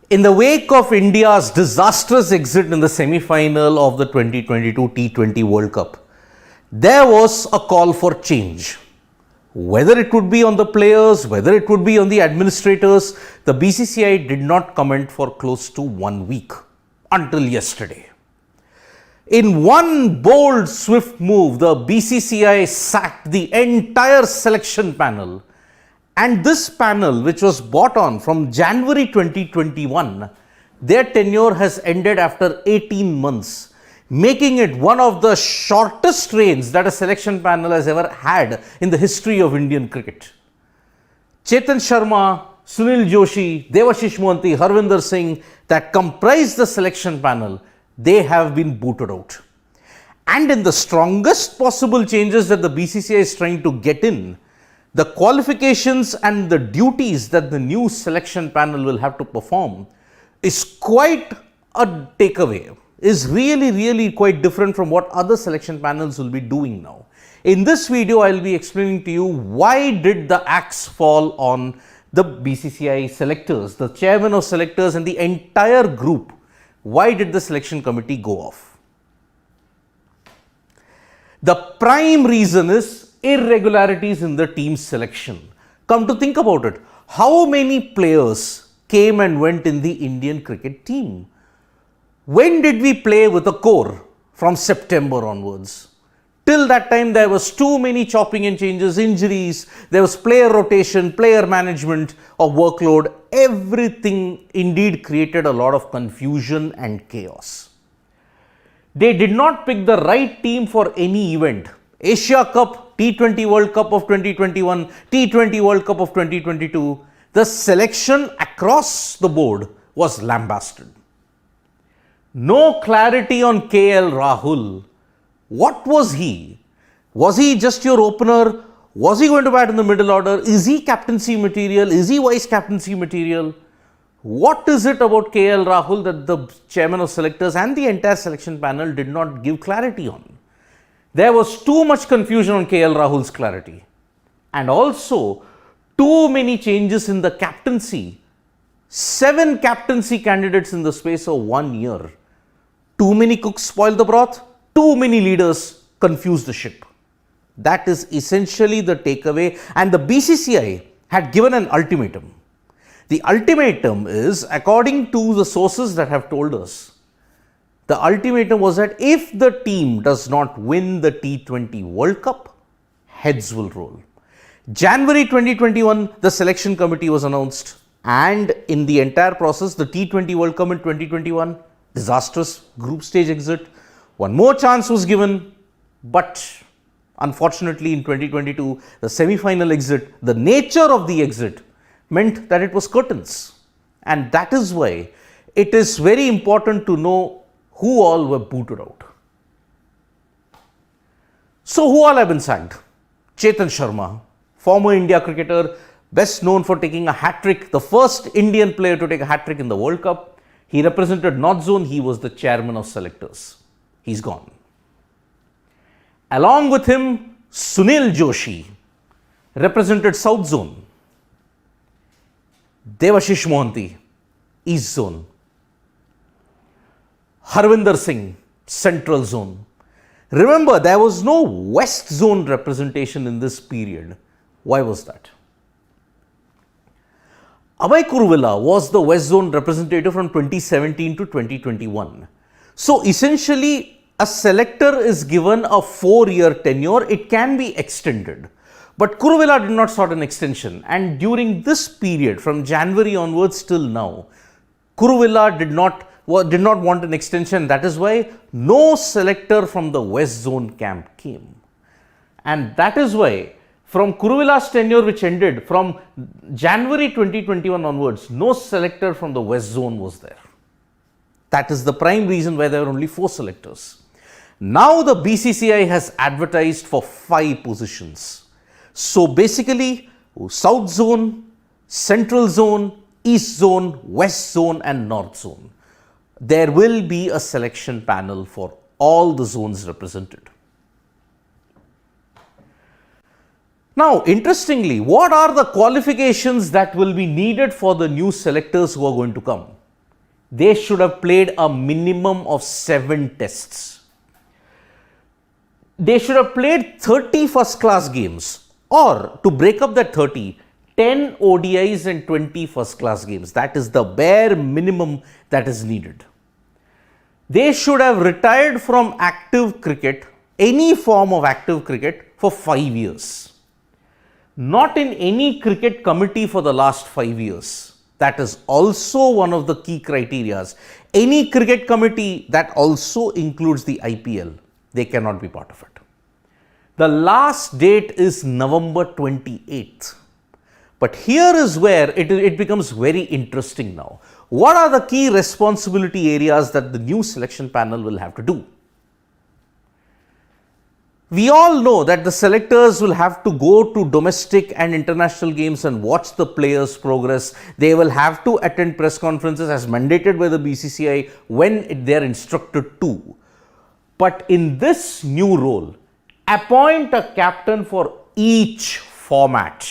In the wake of India's disastrous exit in the semi-final of the 2022 T20 World Cup, there was a call for change. Whether it would be on the players, whether it would be on the administrators, the BCCI did not comment for close to 1 week until yesterday. In one bold, swift move, the BCCI sacked the entire selection panel. And this panel, which was brought on from January 2021, their tenure has ended after 18 months, making it one of the shortest reigns that a selection panel has ever had in the history of Indian cricket. Chetan Sharma, Sunil Joshi, Devashish Mohanty, Harvinder Singh that comprise the selection panel, they have been booted out. And in the strongest possible changes that the BCCI is trying to get in, the qualifications and the duties that the new selection panel will have to perform is quite a takeaway, is really quite different from what other selection panels will be doing now. In this video, I will be explaining to you why did the axe fall on the BCCI selectors, the chairman of selectors and the entire group. Why did the selection committee go off? The prime reason is irregularities in the team selection. Come to think about it, how many players came and went in the Indian cricket team? When did we play with a core? From September onwards. Till that time, there was too many chopping and changes, injuries, there was player rotation, player management or workload. Everything indeed created a lot of confusion and chaos. They did not pick the right team for any event. Asia Cup, T20 World Cup of 2021, T20 World Cup of 2022, the selection across the board was lambasted. No clarity on KL Rahul. What was he? Was he just your opener? Was he going to bat in the middle order? Is he captaincy material? Is he vice captaincy material? What is it about KL Rahul that the chairman of selectors and the entire selection panel did not give clarity on? There was too much confusion on KL Rahul's clarity and also too many changes in the captaincy. 7 captaincy candidates in the space of 1 year. Too many cooks spoil the broth, too many leaders confuse the ship. That is essentially the takeaway, and the BCCI had given an ultimatum. The ultimatum is, according to the sources that have told us, the ultimatum was that if the team does not win the T20 World Cup, heads will roll. January 2021, the selection committee was announced, and in the entire process, the T20 World Cup in 2021, disastrous group stage exit, one more chance was given, but unfortunately in 2022, the semi-final exit, the nature of the exit meant that it was curtains. And that is why it is very important to know who all were booted out. So who all have been sacked? Chetan Sharma, former India cricketer, best known for taking a hat-trick, the first Indian player to take a hat-trick in the World Cup. He represented North Zone, he was the chairman of selectors. He's gone. Along with him, Sunil Joshi represented South Zone. Devashish Mohanty, East Zone. Harvinder Singh, Central Zone. Remember, there was no West Zone representation in this period. Why was that? Abhay Kuruvilla was the West Zone representative from 2017 to 2021. So essentially, a selector is given a 4-year tenure. It can be extended. But Kuruvilla did not sought an extension, and during this period from January onwards till now, Kuruvilla did not want an extension. That is why no selector from the West Zone camp came. And that is why from Kuruvilla's tenure, which ended from January 2021 onwards, no selector from the West Zone was there. That is the prime reason why there were only 4 selectors. Now the BCCI has advertised for 5 positions. So basically, South Zone, Central Zone, East Zone, West Zone and North Zone. There will be a selection panel for all the zones represented. Now, interestingly, what are the qualifications that will be needed for the new selectors who are going to come? they should have played a minimum of 7 tests. They should have played 30 first class games, or to break up that 30, 10 ODIs and 20 first class games. That is the bare minimum that is needed. They should have retired from active cricket, any form of active cricket, for 5 years. Not in any cricket committee for the last 5 years. That is also one of the key criterias. Any cricket committee that also includes the IPL, they cannot be part of it. The last date is November 28th. But here is where it becomes very interesting now. What are the key responsibility areas that the new selection panel will have to do? We all know that the selectors will have to go to domestic and international games and watch the players' progress. They will have to attend press conferences as mandated by the BCCI when they are instructed to. But in this new role, appoint a captain for each format.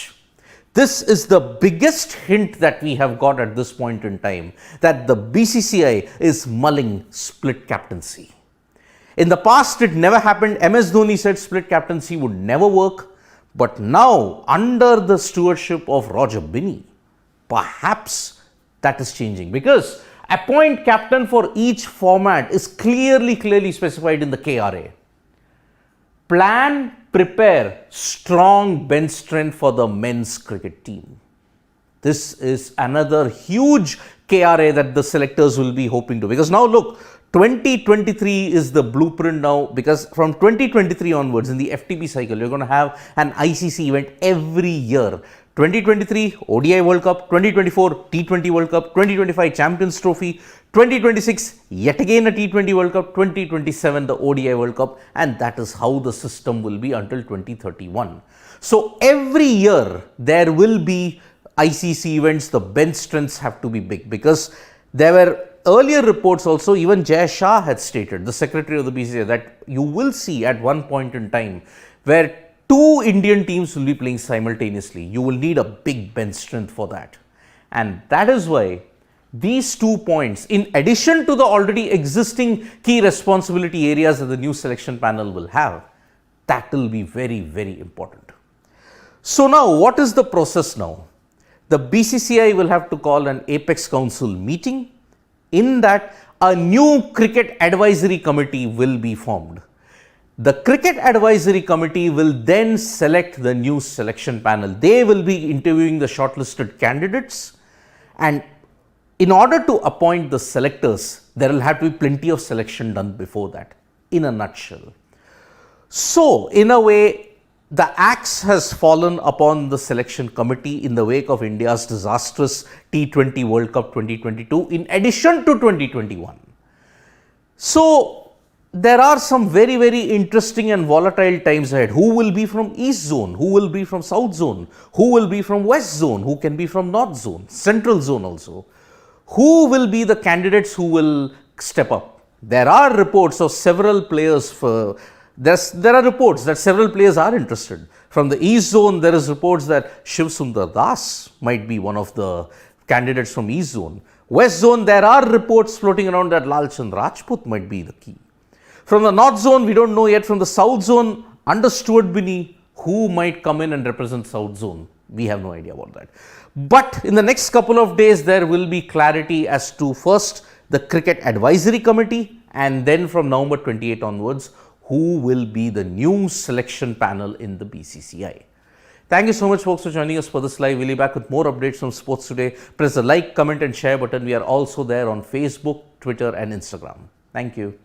This is the biggest hint that we have got at this point in time, that the BCCI is mulling split captaincy. In the past, it never happened. MS Dhoni said split captaincy would never work. But now, under the stewardship of Roger Binney, perhaps that is changing, because appoint captain for each format is clearly specified in the KRA. Plan, prepare strong bench strength for the men's cricket team. This is another huge KRA that the selectors will be hoping to, because now look, 2023 is the blueprint now, because from 2023 onwards in the FTP cycle, you're going to have an ICC event every year. 2023 ODI World Cup, 2024 T20 World Cup, 2025 Champions Trophy, 2026 yet again a T20 World Cup, 2027 the ODI World Cup, and that is how the system will be until 2031. So every year there will be ICC events. The bench strengths have to be big, because there were earlier reports also, even Jay Shah had stated, the secretary of the BCCI, that you will see at one point in time where 2 Indian teams will be playing simultaneously. You will need a big bench strength for that. And that is why these 2 points, in addition to the already existing key responsibility areas that the new selection panel will have, that will be very important. So now, what is the process now? The BCCI will have to call an Apex Council meeting. In that, a new cricket advisory committee will be formed. The cricket advisory committee will then select the new selection panel. They will be interviewing the shortlisted candidates, and in order to appoint the selectors, there will have to be plenty of selection done before that, in a nutshell. So, in a way, the axe has fallen upon the selection committee in the wake of India's disastrous T20 World Cup 2022, in addition to 2021. So, there are some very interesting and volatile times ahead. Who will be from East Zone? Who will be from South Zone? Who will be from West Zone? Who can be from North Zone? Central Zone also. Who will be the candidates who will step up? There are reports of several players. There are reports that several players are interested. From the East Zone, there is reports that Shiv Sundar Das might be one of the candidates from East Zone. West Zone, there are reports floating around that Lal Chand Rajput might be the key. From the North Zone, we don't know yet. From the South Zone, under Stuart Binney, who might come in and represent South Zone? We have no idea about that. But in the next couple of days, there will be clarity as to first the Cricket Advisory Committee, and then from November 28 onwards, who will be the new selection panel in the BCCI. Thank you so much, folks, for joining us for this live. We'll be back with more updates from sports today. Press the like, comment and share button. We are also there on Facebook, Twitter and Instagram. Thank you.